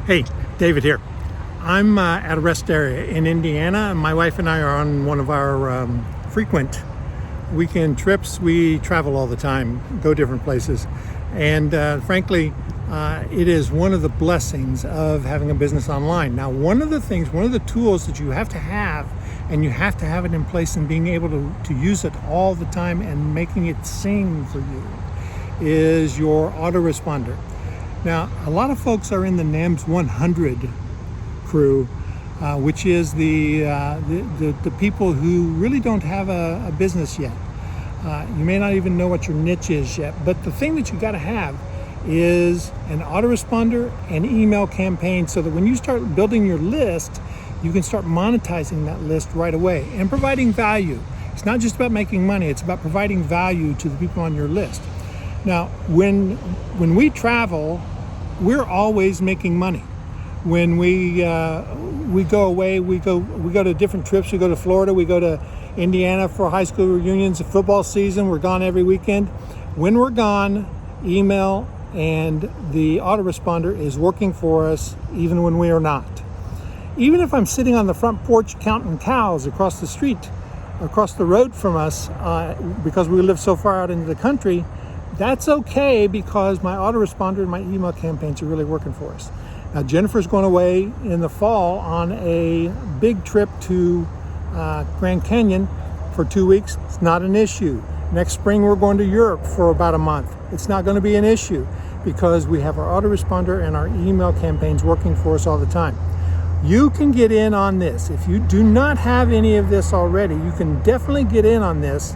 Hey, David here. I'm at a rest area in Indiana. My wife and I are on one of our frequent weekend trips. We travel all the time, go different places. And frankly, it is one of the blessings of having a business online. Now, one of the tools that you have to have, and you have to have it in place and being able to use it all the time and making it sing for you, is your autoresponder. Now, a lot of folks are in the NAMS 100 crew, which is the people who really don't have a business yet. You may not even know what your niche is yet, but the thing that you got to have is an autoresponder and email campaign, so that when you start building your list, you can start monetizing that list right away and providing value. It's not just about making money, it's about providing value to the people on your list. Now, when we travel, we're always making money. When we go away, we go to different trips. We go to Florida, we go to Indiana for high school reunions, football season. We're gone every weekend. When we're gone, email and the autoresponder is working for us even when we are not. Even if I'm sitting on the front porch counting cows across the street, across the road from us, because we live so far out into the country, that's okay, because my autoresponder and my email campaigns are really working for us. Now, Jennifer's going away in the fall on a big trip to Grand Canyon for 2 weeks. It's not an issue. Next spring, we're going to Europe for about a month. It's not going to be an issue, because we have our autoresponder and our email campaigns working for us all the time. You can get in on this. If you do not have any of this already, you can definitely get in on this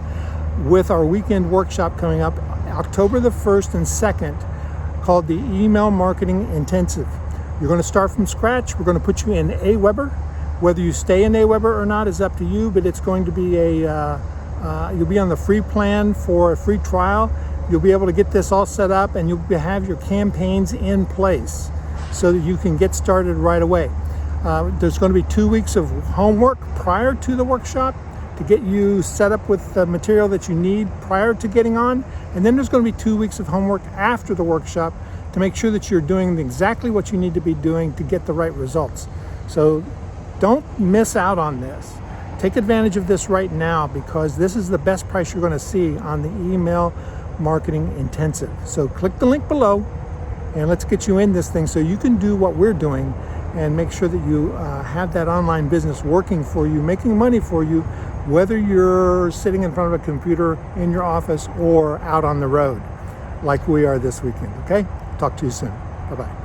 with our weekend workshop coming up October the 1st and 2nd, called the Email Marketing Intensive. You're going to start from scratch. We're going to put you in Aweber. Whether you stay in Aweber or not is up to you, but it's going to be you'll be on the free plan for a free trial. You'll be able to get this all set up, and you'll have your campaigns in place so that you can get started right away. There's going to be 2 weeks of homework prior to the workshop to get you set up with the material that you need prior to getting on. And then there's going to be 2 weeks of homework after the workshop to make sure that you're doing exactly what you need to be doing to get the right results. So don't miss out on this. Take advantage of this right now, because this is the best price you're going to see on the Email Marketing Intensive. So click the link below and let's get you in this thing so you can do what we're doing and make sure that you have that online business working for you, making money for you, whether you're sitting in front of a computer in your office or out on the road like we are this weekend, okay? Talk to you soon. Bye-bye.